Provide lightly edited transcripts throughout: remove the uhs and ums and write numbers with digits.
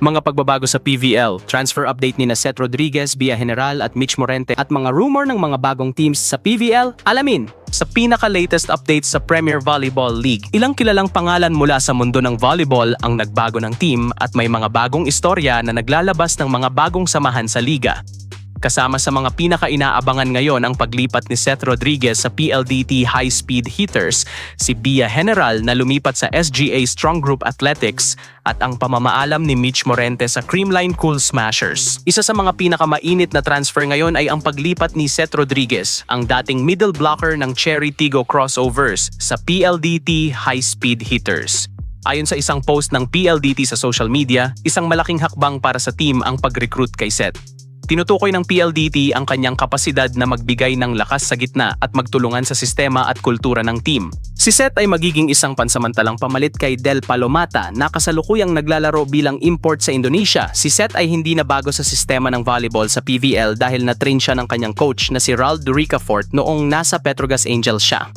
Mga pagbabago sa PVL, transfer update ni Seth Rodriguez, Bia General at Mitch Morente at mga rumor ng mga bagong teams sa PVL, alamin sa pinaka-latest update sa Premier Volleyball League. Ilang kilalang pangalan mula sa mundo ng volleyball ang nagbago ng team at may mga bagong istorya na naglalabas ng mga bagong samahan sa liga. Kasama sa mga pinaka-inaabangan ngayon ang paglipat ni Seth Rodriguez sa PLDT High Speed Hitters, si Bia General na lumipat sa SGA Strong Group Athletics at ang pamamaalam ni Mitch Morente sa Creamline Cool Smashers. Isa sa mga pinakamainit na transfer ngayon ay ang paglipat ni Seth Rodriguez, ang dating middle blocker ng Cherry Tigo Crossovers sa PLDT High Speed Hitters. Ayon sa isang post ng PLDT sa social media, isang malaking hakbang para sa team ang pag-recruit kay Seth. Tinutukoy ng PLDT ang kanyang kapasidad na magbigay ng lakas sa gitna at magtulungan sa sistema at kultura ng team. Si Seth ay magiging isang pansamantalang pamalit kay Del Palomata na kasalukuyang naglalaro bilang import sa Indonesia. Si Seth ay hindi na bago sa sistema ng volleyball sa PVL dahil na-train siya ng kanyang coach na si Rald Duricafort noong nasa Petrogas Angels siya.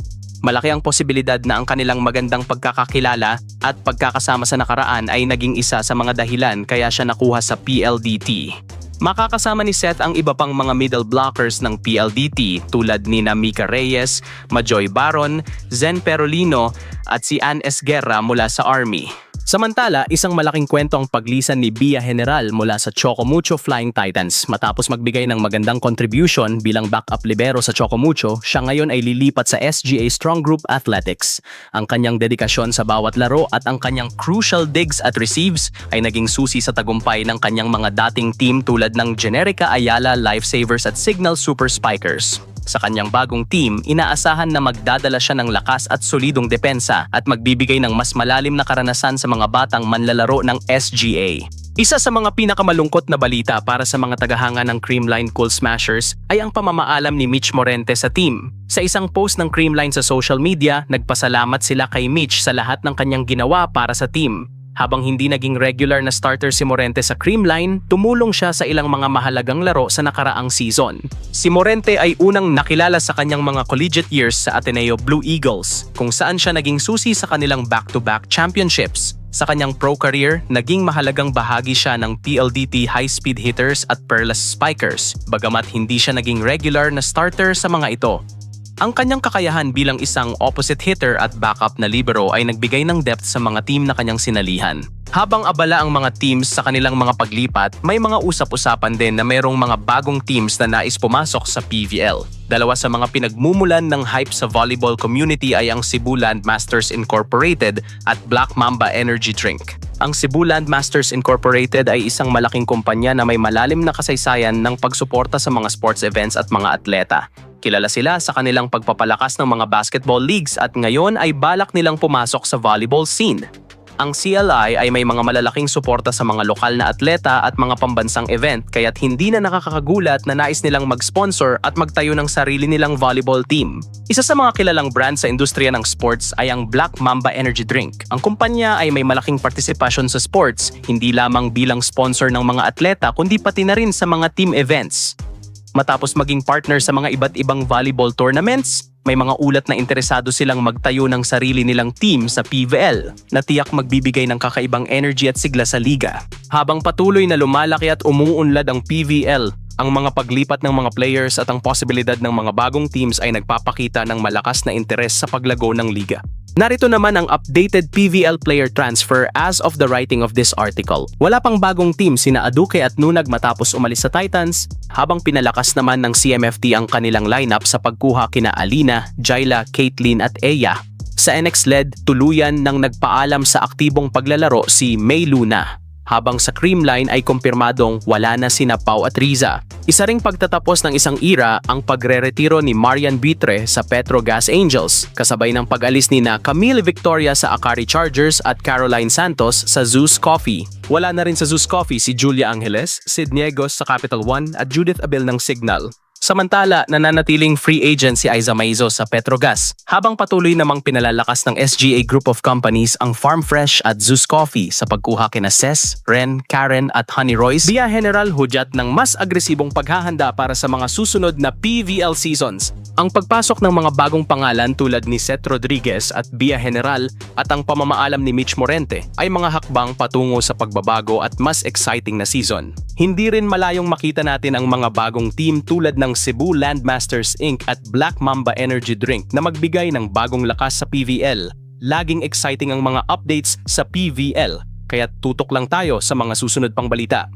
Malaki ang posibilidad na ang kanilang magandang pagkakakilala at pagkakasama sa nakaraan ay naging isa sa mga dahilan kaya siya nakuha sa PLDT. Makakasama ni Seth ang iba pang mga middle blockers ng PLDT tulad ni Mika Reyes, Majoy Baron, Zen Perolino at si Ann Esguerra mula sa Army. Samantala, isang malaking kwento ang paglisan ni Bia General mula sa Chocomucho Flying Titans. Matapos magbigay ng magandang contribution bilang backup libero sa Chocomucho, siya ngayon ay lilipat sa SGA Strong Group Athletics. Ang kanyang dedikasyon sa bawat laro at ang kanyang crucial digs at receives ay naging susi sa tagumpay ng kanyang mga dating team tulad ng Generica Ayala Lifesavers at Signal Super Spikers. Sa kanyang bagong team, inaasahan na magdadala siya ng lakas at solidong depensa at magbibigay ng mas malalim na karanasan sa mga batang manlalaro ng SGA. Isa sa mga pinakamalungkot na balita para sa mga tagahanga ng Creamline Cool Smashers ay ang pamamaalam ni Mitch Morente sa team. Sa isang post ng Creamline sa social media, nagpasalamat sila kay Mitch sa lahat ng kanyang ginawa para sa team. Habang hindi naging regular na starter si Morente sa Creamline, tumulong siya sa ilang mga mahalagang laro sa nakaraang season. Si Morente ay unang nakilala sa kanyang mga collegiate years sa Ateneo Blue Eagles, kung saan siya naging susi sa kanilang back-to-back championships. Sa kanyang pro career, naging mahalagang bahagi siya ng PLDT High Speed Hitters at Perlas Spikers, bagamat hindi siya naging regular na starter sa mga ito. Ang kanyang kakayahan bilang isang opposite hitter at backup na libero ay nagbigay ng depth sa mga team na kanyang sinalihan. Habang abala ang mga teams sa kanilang mga paglipat, may mga usap-usapan din na mayroong mga bagong teams na nais pumasok sa PVL. Dalawa sa mga pinagmumulan ng hype sa volleyball community ay ang Cebu Landmasters Incorporated at Black Mamba Energy Drink. Ang Cebu Landmasters Incorporated ay isang malaking kumpanya na may malalim na kasaysayan ng pagsuporta sa mga sports events at mga atleta. Kilala sila sa kanilang pagpapalakas ng mga basketball leagues at ngayon ay balak nilang pumasok sa volleyball scene. Ang CLI ay may mga malalaking suporta sa mga lokal na atleta at mga pambansang event kaya't hindi na nakakagulat na nais nilang mag-sponsor at magtayo ng sarili nilang volleyball team. Isa sa mga kilalang brand sa industriya ng sports ay ang Black Mamba Energy Drink. Ang kumpanya ay may malaking partisipasyon sa sports, hindi lamang bilang sponsor ng mga atleta kundi pati na rin sa mga team events. Matapos maging partner sa mga iba't ibang volleyball tournaments, may mga ulat na interesado silang magtayo ng sarili nilang team sa PVL na tiyak magbibigay ng kakaibang energy at sigla sa liga. Habang patuloy na lumalaki at umuunlad ang PVL, ang mga paglipat ng mga players at ang posibilidad ng mga bagong teams ay nagpapakita ng malakas na interes sa paglago ng liga. Narito naman ang updated PVL player transfer as of the writing of this article. Wala pang bagong team sina Aduque at Nunag matapos umalis sa Titans, habang pinalakas naman ng CMFT ang kanilang lineup sa pagkuha kina Alina, Jaila, Caitlin at Eya. Sa NX-LED, tuluyan nang nagpaalam sa aktibong paglalaro si May Luna. Habang sa Creamline ay kumpirmadong wala na sina Pau at Riza. Isa ring pagtatapos ng isang era ang pagre-retiro ni Marian Bitre sa Petrogas Angels, kasabay ng pag-alis ni na Camille Victoria sa Akari Chargers at Caroline Santos sa Zeus Coffee. Wala na rin sa Zeus Coffee si Julia Angeles, Sid Niegos sa Capital One at Judith Abel ng Signal. Samantala, nananatiling free agent si Aiza Maizo sa Petrogas, habang patuloy namang pinalalakas ng SGA Group of Companies ang Farm Fresh at Zeus Coffee sa pagkuha kina Ses, Ren, Karen at Honey Royce via General hudyat ng mas agresibong paghahanda para sa mga susunod na PVL seasons. Ang pagpasok ng mga bagong pangalan tulad ni Seth Rodriguez at Via General at ang pamamaalam ni Mitch Morente ay mga hakbang patungo sa pagbabago at mas exciting na season. Hindi rin malayong makita natin ang mga bagong team tulad ng Cebu Landmasters Inc. at Black Mamba Energy Drink na magbigay ng bagong lakas sa PVL. Laging exciting ang mga updates sa PVL, kaya tutok lang tayo sa mga susunod pang balita.